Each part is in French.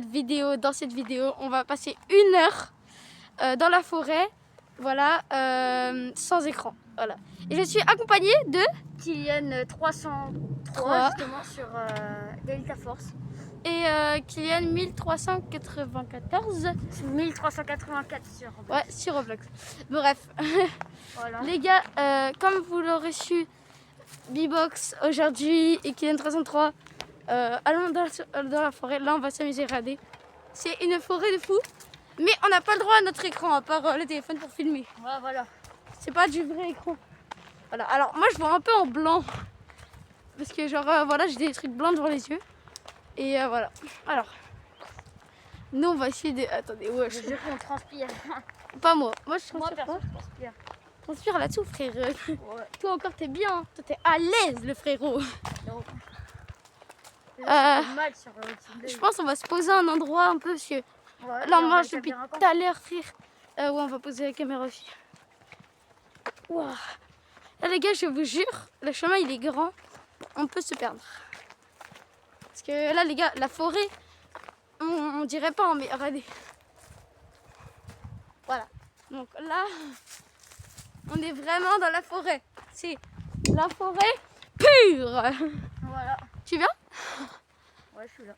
dans cette vidéo, on va passer 1 heure dans la forêt, voilà, sans écran. Voilà. Et je suis accompagnée de Kylian 303 justement sur Delta Force. Et Kylian 1394. 1384 sur Roblox. Ouais, sur Roblox. Bref, Voilà. les gars, comme vous l'aurez su, B-Box aujourd'hui et Kylian 303, allons dans la forêt. Là, on va s'amuser, regardez. C'est une forêt de fous, mais on n'a pas le droit à notre écran, à part le téléphone pour filmer. Ouais, voilà. C'est pas du vrai écran. Voilà, alors moi je vois un peu en blanc. Parce que genre, voilà, j'ai des trucs blancs devant les yeux. Et voilà. Alors, nous on va essayer de... Attendez, ouais, Je jure qu'on transpire. pas moi. Moi je Moi, transpire pas. perso, je transpire. Transpire là-dessous, frère. Ouais. Toi encore t'es bien. Toi t'es à l'aise, le frérot. Donc, Euh, mal sur Je pense qu'on va se poser à un endroit un peu. Parce que ouais, là on va marche depuis établir un camp. tout à l'heure, frère. Ouais, on va poser la caméra aussi. Wow. Là les gars, je vous jure, le chemin il est grand. On peut se perdre. Parce que là les gars, la forêt, on dirait pas, mais regardez. Voilà. Donc là, on est vraiment dans la forêt. C'est la forêt pure. Voilà. Tu viens? Ouais, je suis là.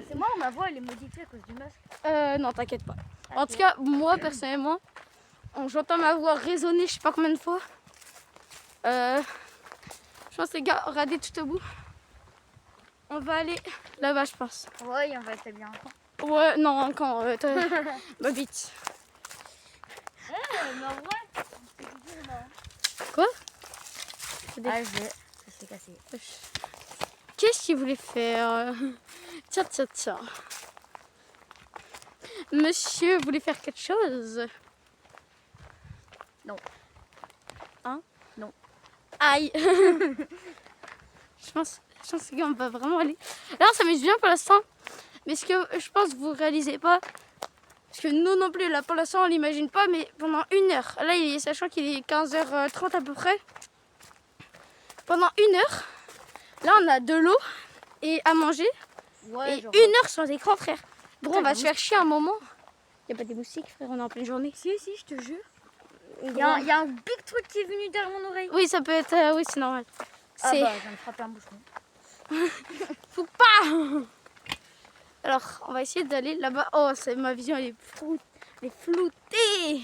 C'est moi ou ma voix elle est modifiée à cause du masque? Non, t'inquiète pas. En tout cas, moi personnellement, j'entends ma voix résonner je sais pas combien de fois. Je pense les gars, regardez tout au bout. On va aller là-bas, je pense. Ouais, on va établir un camp. Ouais, non, quand ma bite. Mais en vrai, c'est marrant. Quoi? Ah, ça s'est cassé. Qu'est-ce qu'il voulait faire? Tiens, tiens, tiens. Monsieur voulait faire quelque chose? Non. Hein? Non. Aïe. Je pense qu'on va vraiment aller. Là, on s'amuse bien pour l'instant. Mais ce que je pense que vous réalisez pas, parce que nous non plus, là pour l'instant, on l'imagine pas, mais pendant 1 heure, là, sachant qu'il est 15h30 à peu près, pendant 1 heure, là, on a de l'eau et à manger. Ouais, Et genre... 1 heure sans écran, frère. Bon, on va se faire chier un moment. Il n'y a pas des moustiques, frère, on est en pleine journée. Si, je te jure. Il y a un big truc qui est venu derrière mon oreille. Oui, ça peut être. Oui, c'est normal. Ah bah, je viens de frapper un bouchon. Faut pas. Alors, on va essayer d'aller là-bas. Oh, ma vision, elle est floutée.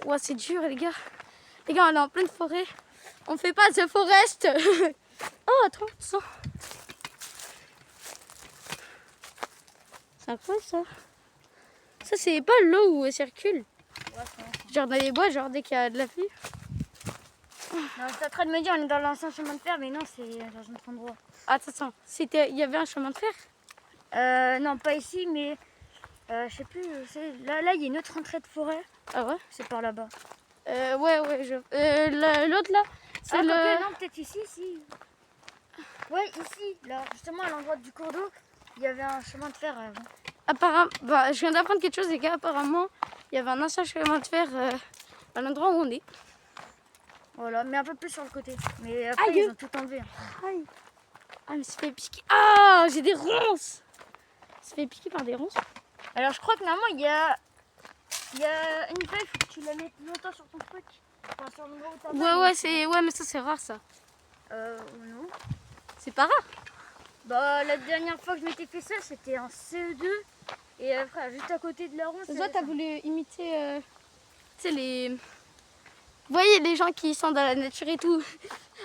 Ouais, c'est dur, les gars. Les gars, on est en pleine forêt. On fait pas The Forest. Oh, attends, ça. C'est incroyable, ça. Ça, c'est pas l'eau où elle circule. Ouais, Genre dans les bois, genre dès qu'il y a de la pluie. non, j'étais en train de me dire, on est dans l'ancien chemin de fer, mais non, c'est dans un autre endroit. Attends, il y avait un chemin de fer? Non, pas ici, mais je sais plus. Là, il y a une autre entrée de forêt. Ah ouais? C'est par là-bas. Ouais, l'autre là, c'est Ah, le... non, peut-être ici, si. Ouais, ici, là, justement, à l'endroit du cours d'eau, il y avait un chemin de fer avant. Apparemment, bah, je viens d'apprendre quelque chose, les gars. Apparemment, il y avait un ancien chemin de fer à l'endroit où on est. Voilà, mais un peu plus sur le côté. Mais après, Aïe. ils ont tout enlevé. Aïe. Ah, mais ça fait piquer. Ah, j'ai des ronces. Ça fait piquer par des ronces. Alors, je crois que normalement, il y a une feuille, il faut que tu la mettes longtemps sur ton truc. Enfin, sur le endroit où t'as mal. Ouais, mais ça, c'est rare, ça. Non. C'est pas rare. Bah, la dernière fois que je m'étais fait ça, c'était en CE2. Et frère, juste à côté de la ronce. Toi, t'as voulu imiter, tu sais, les... Vous voyez les gens qui sont dans la nature et tout. Ouais,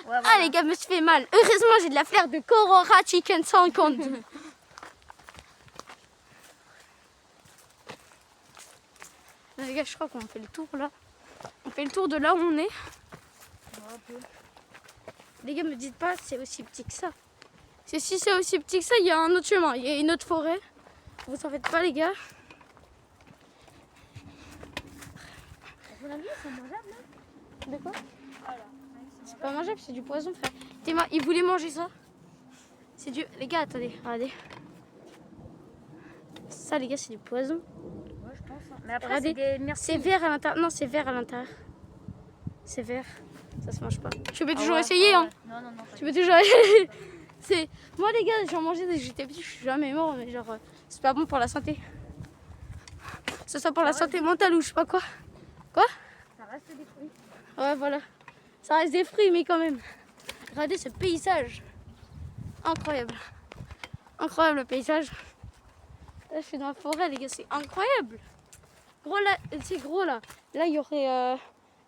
voilà. Ah, les gars, je me suis fait mal. Heureusement, j'ai de la flair de Corora Chicken sans compte. Les gars, je crois qu'on fait le tour là. On fait le tour de là où on est. Ouais, un peu. Les gars, me dites pas, c'est aussi petit que ça. Si c'est aussi petit que ça, il y a un autre chemin, il y a une autre forêt. Vous en faites pas, les gars. À ton avis, c'est mangeable, là? De quoi? Voilà. C'est pas mangeable, c'est du poison, frère. Théma, il voulait manger ça. C'est du... Les gars, attendez, regardez. Ça, les gars, c'est du poison. Ouais, je pense. Hein. Mais après, Regardez, c'est des myrtilles. c'est vert à l'intérieur. Non, c'est vert à l'intérieur. C'est vert. Ça se mange pas. Tu peux toujours essayer, ah hein. ouais. Non, non, non. Tu peux toujours. C'est moi les gars, j'en mangeais dès que j'étais petit, je suis jamais mort, mais genre c'est pas bon pour la santé. Que ce soit pour la santé mentale ou je sais pas quoi. Ça reste des fruits. Ouais, voilà. Ça reste des fruits, mais quand même. Regardez ce paysage. Incroyable. Incroyable le paysage. Là, je suis dans la forêt, les gars, c'est incroyable. Gros, là, c'est gros, là. Là, il y aurait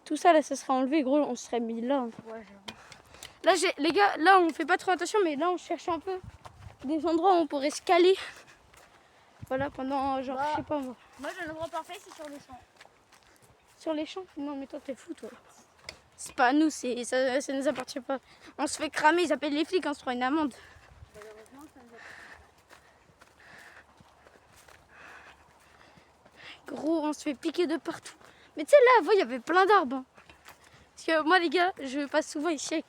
tout ça, là, ça serait enlevé. Gros, on serait mis là. Ouais, Là, les gars, là, on fait pas trop attention, mais là, on cherche un peu des endroits où on pourrait se caler. Voilà, pendant, genre, je sais pas moi. moi, j'ai un endroit parfait, c'est sur les champs. Sur les champs? Non, mais toi, t'es fou, toi. C'est pas à nous, ça nous appartient pas. On se fait cramer, ils appellent les flics, on se prend une amende. Malheureusement, ça nous a... Gros, on se fait piquer de partout. Mais tu sais, là, avant, il y avait plein d'arbres. Hein. Parce que moi, les gars, je passe souvent ici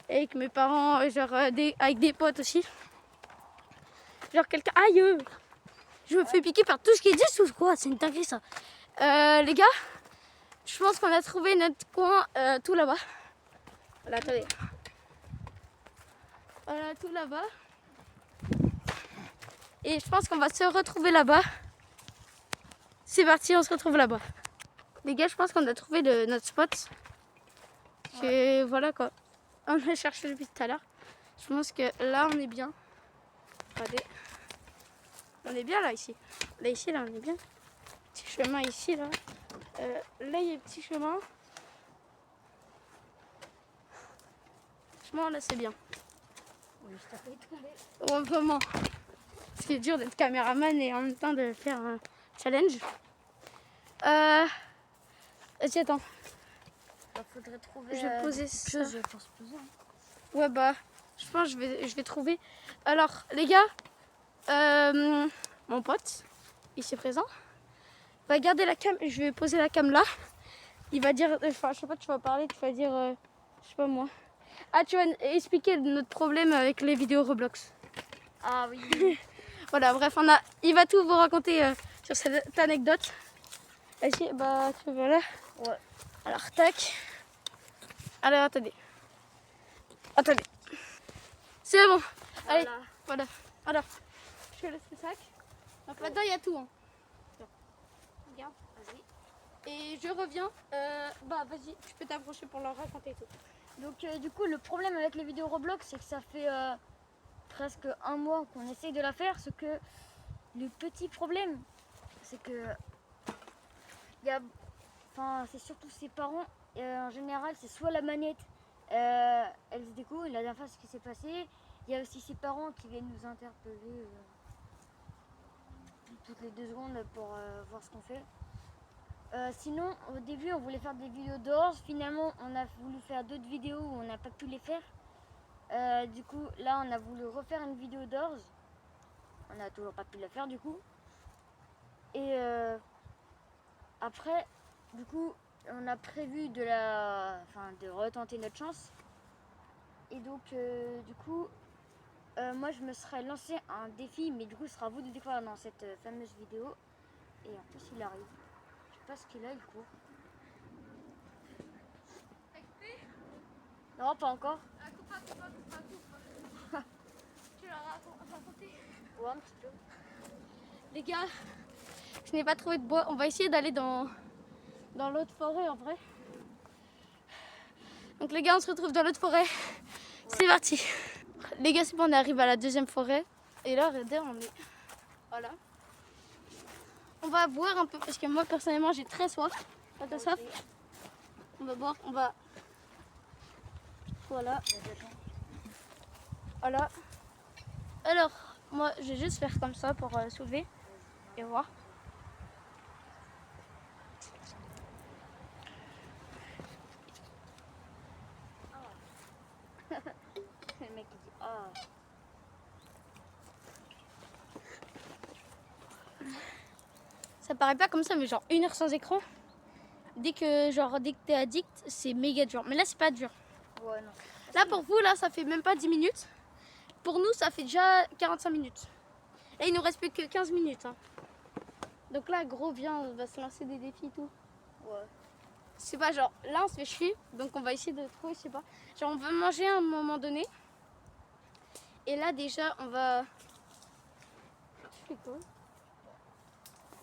avec mes parents, genre avec des potes aussi. Genre quelqu'un... Aïe! Je me fais piquer par tout ce qui existe ou quoi? C'est une dinguerie, ça. Les gars, je pense qu'on a trouvé notre coin tout là-bas. Voilà, attendez. Voilà, tout là-bas. Et je pense qu'on va se retrouver là-bas. C'est parti, on se retrouve là-bas. Les gars, je pense qu'on a trouvé notre spot. Et voilà quoi. On a cherché depuis tout à l'heure. Je pense que là, on est bien. Regardez. On est bien là, ici. Là, ici, là, on est bien. Petit chemin ici, là. Là, il y a un petit chemin. Franchement, là, c'est bien. Oui, je t'ai fait tomber. Ouais, vraiment. C'est dur d'être caméraman et en même temps de faire un challenge. Vas-y, attends. Il faudrait trouver Je vais poser quelque ça. chose pour se poser. Hein. Ouais, bah, je pense que je vais trouver. Alors, les gars, mon pote, ici présent, va garder la cam. Je vais poser la cam là. Il va dire, enfin, je sais pas, tu vas parler, tu vas dire, je sais pas moi. Ah, tu vas expliquer notre problème avec les vidéos Roblox. Ah oui. Voilà, bref, il va tout vous raconter sur cette anecdote. Vas-y, bah, tu vois là. Ouais. Alors, tac. Alors, attendez. Attendez. C'est bon. Allez, voilà. Alors, je te laisse le sac. Donc là-dedans, il y a tout. Hein. Regarde, vas-y. Et je reviens. Bah, vas-y, tu peux t'approcher pour leur raconter tout. Donc, du coup, le problème avec les vidéos Roblox, c'est que ça fait presque un mois qu'on essaye de la faire. Ce que le petit problème, c'est que c'est surtout ses parents. En général, c'est soit la manette, elle se découvre. La dernière fois, ce qui s'est passé, il y a aussi ses parents qui viennent nous interpeller toutes les 2 secondes pour voir ce qu'on fait. Sinon, au début, on voulait faire des vidéos d'ores. Finalement, on a voulu faire d'autres vidéos où on n'a pas pu les faire. Du coup, là, on a voulu refaire une vidéo d'ores. On n'a toujours pas pu la faire, du coup. Et après, du coup, on a prévu de retenter notre chance. Et donc, du coup, moi, je me serais lancé un défi, mais du coup, ce sera à vous de le découvrir dans cette fameuse vidéo. Et en plus, il arrive. Je sais pas ce qu'il a, il court. Non, pas encore. Tu leur as raconté. Ouais, un petit peu. Les gars, je n'ai pas trouvé de bois. On va essayer d'aller dans l'autre forêt en vrai. Donc les gars, on se retrouve dans l'autre forêt. C'est parti. Les gars, c'est bon, on arrive à la 2e forêt. Et là, regardez, on est... Voilà. On va boire un peu parce que moi, personnellement, j'ai très soif. T'as soif? On va boire, on va... Voilà. Voilà. Alors, moi, je vais juste faire comme ça pour soulever et voir. Le mec il dit ah. Ça paraît pas comme ça, mais genre 1 heure sans écran. Dès que t'es addict, c'est méga dur. Mais là, c'est pas dur. Ouais, non. Là, pour vous, là, ça fait même pas 10 minutes. Pour nous, ça fait déjà 45 minutes. Là, il nous reste plus que 15 minutes. Hein. Donc là, gros, viens, on va se lancer des défis et tout. Ouais. c'est pas genre là on se fait chier, donc on va essayer de trouver, je sais pas. Genre on veut manger à un moment donné. Et là déjà on va. Tu fais quoi?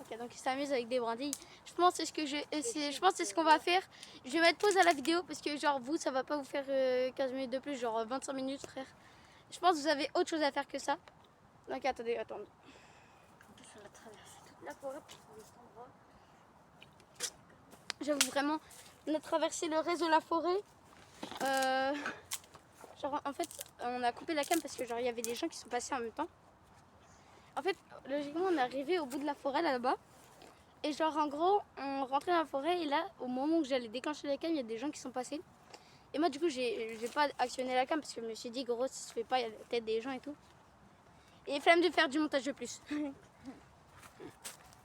Ok, donc il s'amuse avec des brindilles. Je pense que c'est ce que je pense que c'est ce qu'on va faire. Je vais mettre pause à la vidéo parce que genre vous ça va pas vous faire 15 minutes de plus, genre 25 minutes frère. Je pense que vous avez autre chose à faire que ça. Donc attendez. En plus, on a traversé toute la forêt pour trouver cet endroit. J'avoue vraiment, on a traversé le reste de la forêt. Genre en fait, on a coupé la cam parce que genre il y avait des gens qui sont passés en même temps. En fait, logiquement, on est arrivé au bout de la forêt là-bas. Et genre en gros, on rentrait dans la forêt et là, au moment où j'allais déclencher la cam, il y a des gens qui sont passés. Et moi du coup, j'ai pas actionné la cam parce que je me suis dit gros, si ça se fait pas, il y a peut-être des gens et tout. Et flemme de faire du montage de plus.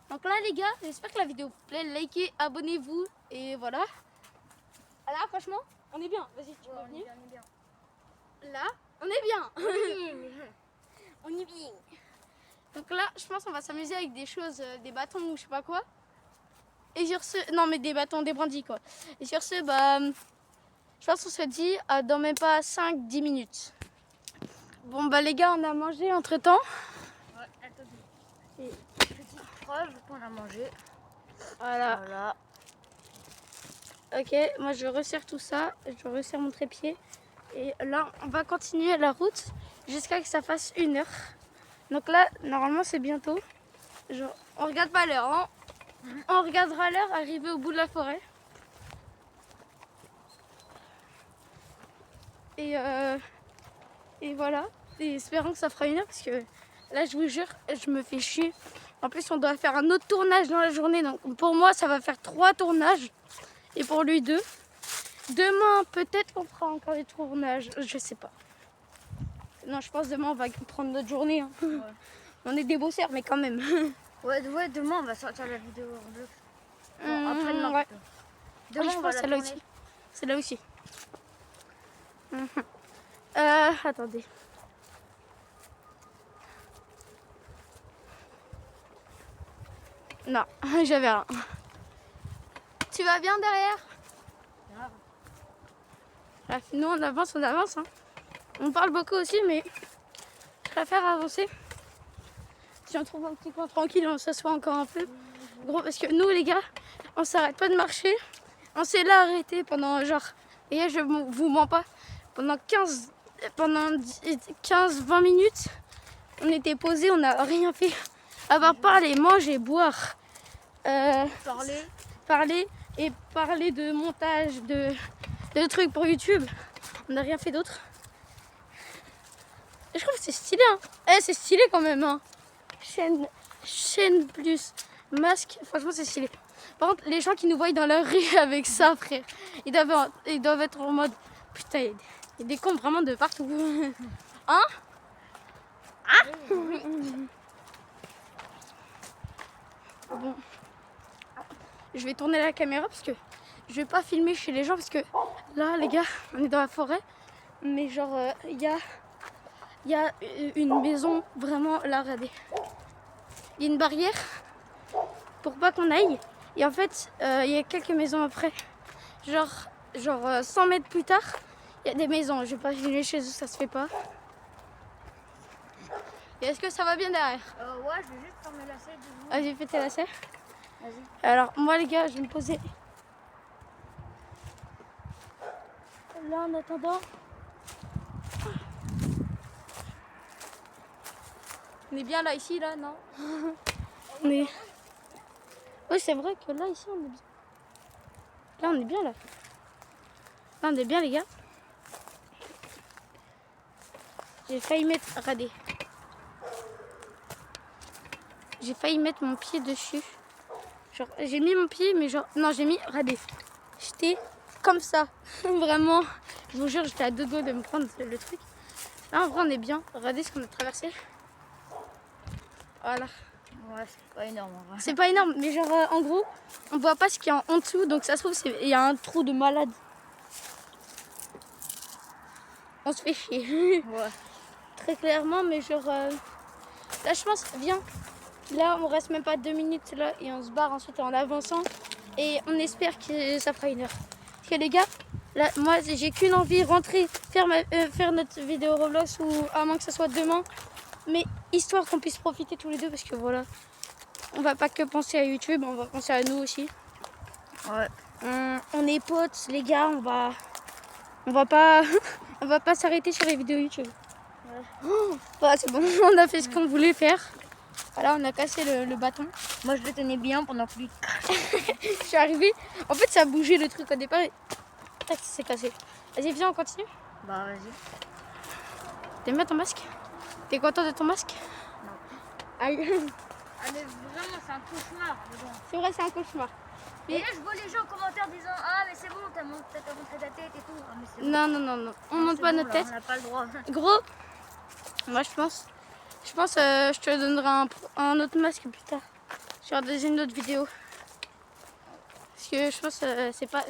Donc là les gars, j'espère que la vidéo vous plaît, likez, abonnez-vous et voilà. Ah là franchement, on est bien, vas-y tu peux venir. On est bien. Là, on est bien. On est bien. Donc là, je pense qu'on va s'amuser avec des choses, des bâtons ou je sais pas quoi. Et sur ce, non mais des bâtons, des brindilles quoi. Et sur ce, bah, je pense qu'on se dit dans même pas 5-10 minutes. Bon bah les gars, on a mangé entre temps. Ouais, attendez. Petite preuve qu'on a mangé. Voilà. Voilà. Ok, moi je resserre tout ça, je resserre mon trépied. Et là, on va continuer la route jusqu'à que ça fasse 1 heure. Donc là, normalement c'est bientôt. Genre, on regarde pas l'heure, hein. On regardera l'heure arriver au bout de la forêt. Et voilà. Et espérons que ça fera 1 heure parce que là, je vous jure, je me fais chier. En plus, on doit faire un autre tournage dans la journée. Donc pour moi, ça va faire 3 tournages. Et pour lui 2. Demain, peut-être qu'on fera encore des tournages. Je sais pas. Non, je pense demain, on va prendre notre journée. Hein. Ouais. On est des bosseurs, mais quand même. Ouais, demain on va sortir la vidéo en bleu. Bon, après-demain. Ouais. Demain Oui, je on va pense la celle-là tourner. aussi. C'est là aussi. Attendez. Non, j'avais rien. Tu vas bien derrière? Grave. Bref, nous on avance, hein. On parle beaucoup aussi, mais je préfère avancer. Si on trouve un petit coin tranquille, on s'assoit encore un peu. Gros, parce que nous les gars, on s'arrête pas de marcher. On s'est là arrêté pendant genre, et je vous mens pas, pendant 15-20 minutes, on était posés, on n'a rien fait. À part parler, manger, boire, parler et parler de montage, de trucs pour YouTube. On n'a rien fait d'autre. Et je trouve que c'est stylé, hein. C'est stylé quand même, hein. Chaîne plus masque, franchement c'est stylé. Par contre, les gens qui nous voient dans la rue avec ça, frère, ils doivent être en mode putain, il y a des cons vraiment de partout. Hein? Bon, je vais tourner la caméra parce que je vais pas filmer chez les gens parce que là, les gars, on est dans la forêt, mais genre il y a une maison vraiment là, regardez. Il y a une barrière pour pas qu'on aille. Et en fait, il y a quelques maisons après. Genre 100 mètres plus tard, il y a des maisons. Je vais pas filmer chez eux, ça se fait pas. Et est-ce que ça va bien derrière? Ouais, je vais juste fermer la selle. Vas-y, fais tes lacets. Vas-y. Alors, moi, les gars, je vais me poser là en attendant. On est bien là, ici, là, non? On est... Oui, c'est vrai que là, ici, on est bien. Là, on est bien, là. Là, on est bien, les gars. J'ai failli mettre... Regardez. J'ai failli mettre mon pied dessus. Genre, j'ai mis mon pied, mais genre... Non, j'ai mis... Regardez. J'étais comme ça. Vraiment. Je vous jure, j'étais à 2 doigts de me prendre le truc. Là, en vrai, on est bien. Regardez ce qu'on a traversé. Voilà. Ouais, c'est pas énorme en vrai. C'est pas énorme, mais genre en gros, on voit pas ce qu'il y a en dessous, donc ça se trouve, il y a un trou de malade. On se fait chier. Ouais. Très clairement, mais genre là, je pense, viens. Là, on reste même pas 2 minutes là et on se barre ensuite en avançant. Et on espère que ça fera 1 heure. Parce que les gars, là, moi j'ai qu'une envie, rentrer, faire notre vidéo Roblox ou à moins que ce soit demain. Mais histoire qu'on puisse profiter tous les deux parce que voilà, on va pas que penser à YouTube, on va penser à nous aussi. Ouais. On est potes les gars, on va pas on va pas s'arrêter sur les vidéos YouTube. Ouais. Oh, bah, c'est bon, on a fait ce qu'on voulait faire. Voilà, on a cassé le bâton. Moi je le tenais bien pendant que lui. Je suis arrivée, en fait ça a bougé le truc au départ et tac, c'est cassé. Vas-y, viens, on continue. Bah vas-y. T'aimes bien ton masque? T'es content de ton masque? Non. Aïe. Ah mais vraiment c'est un cauchemar. C'est vrai, c'est un cauchemar. Et là je vois les gens en commentaire disant ah mais c'est bon, t'as montré ta tête et tout. Ah, mais c'est bon. Non, on monte pas bon, notre là, tête. On n'a pas le droit. Gros, moi je pense je te donnerai un autre masque plus tard. Sur une autre vidéo. Parce que je pense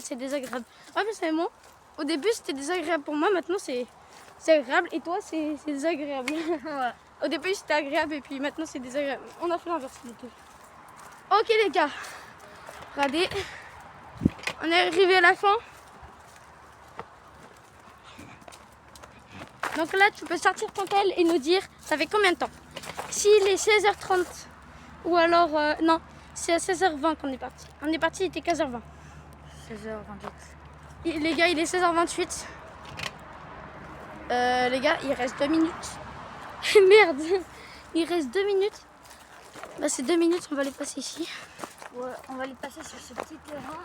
c'est désagréable. Ouais, mais c'est bon. Au début c'était désagréable pour moi, maintenant c'est agréable et toi c'est désagréable. Ouais. Au début c'était agréable et puis maintenant c'est désagréable. On a fait l'inverse du tout. Ok les gars, regardez, on est arrivé à la fin. Donc là tu peux sortir ton tel et nous dire ça fait combien de temps. S'il est 16h30 ou alors non, c'est à 16h20 qu'on est parti. On est parti, il était 15h20. 16h28. Les gars, il est 16h28. Les gars, il reste 2 minutes. Merde, il reste 2 minutes. Bah, c'est 2 minutes, on va les passer ici. Ouais, on va les passer sur ce petit terrain.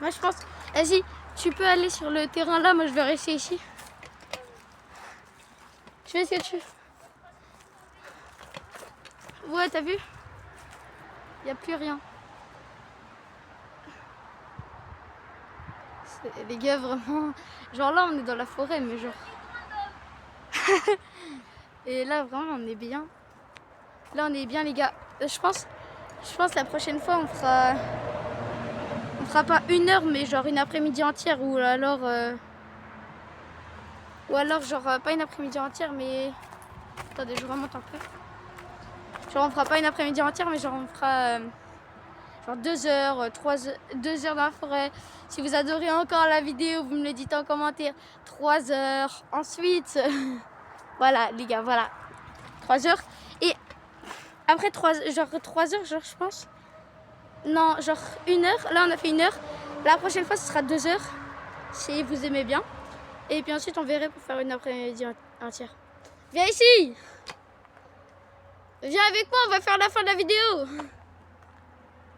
Moi, je pense. Vas-y, tu peux aller sur le terrain là. Moi, je vais rester ici. Je fais ce que tu veux. Ouais, t'as vu? Il n'y a plus rien. Les gars, vraiment. Genre là, on est dans la forêt, mais genre. Et là, vraiment, on est bien. Là, on est bien, les gars. Je pense la prochaine fois, on fera pas 1 heure, mais genre une après-midi entière. Ou alors, genre, pas une après-midi entière, mais. Attendez, je remonte un peu. Genre, on fera pas une après-midi entière, mais genre, on fera. Genre 2 heures, 3 heures, 2 heures dans la forêt. Si vous adorez encore la vidéo, vous me le dites en commentaire. 3 heures. Ensuite, voilà les gars, voilà. 3 heures. Et après 3 heures, genre je pense. Non, genre 1 heure. Là on a fait 1 heure. La prochaine fois ce sera 2 heures. Si vous aimez bien. Et puis ensuite on verrait pour faire une après-midi entière. Viens ici. Viens avec moi, on va faire la fin de la vidéo.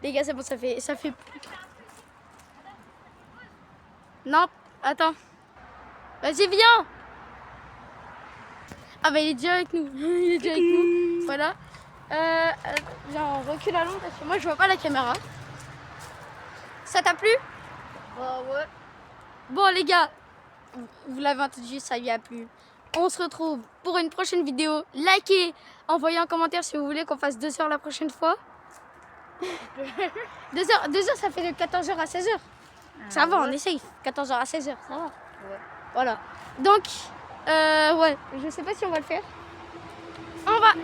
Les gars, c'est bon, ça fait... Non, attends. Vas-y, viens. Ah bah il est déjà avec nous. Il est déjà avec nous. Voilà. Viens, on recule à l'ombre parce que moi je vois pas la caméra. Ça t'a plu? Bah ouais. Bon les gars, vous l'avez entendu, ça lui a plu. On se retrouve pour une prochaine vidéo. Likez, envoyez un commentaire si vous voulez qu'on fasse 2 heures la prochaine fois. 2 heures, ça fait de 14h à 16h. Ça va, ouais. on est safe. 14h à 16h, ça va. Ouais. Voilà. Donc, ouais, je sais pas si on va le faire.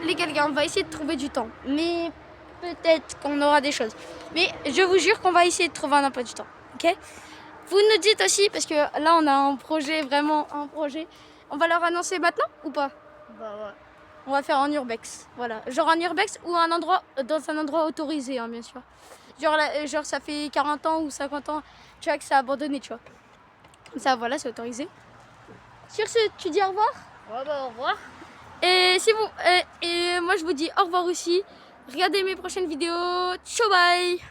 Les gars, on va essayer de trouver du temps. Mais peut-être qu'on aura des choses. Mais je vous jure qu'on va essayer de trouver un emploi du temps. Ok? Vous nous dites aussi, parce que là, on a un projet, vraiment un projet. On va leur annoncer maintenant ou pas? Bah ouais. On va faire en urbex, voilà. Genre en urbex ou dans un endroit autorisé, hein, bien sûr. Genre ça fait 40 ans ou 50 ans, tu vois, que c'est abandonné, tu vois. Comme ça, voilà, c'est autorisé. Sur ce, tu dis au revoir. Ouais, bah au revoir. Et moi, je vous dis au revoir aussi. Regardez mes prochaines vidéos. Ciao, bye.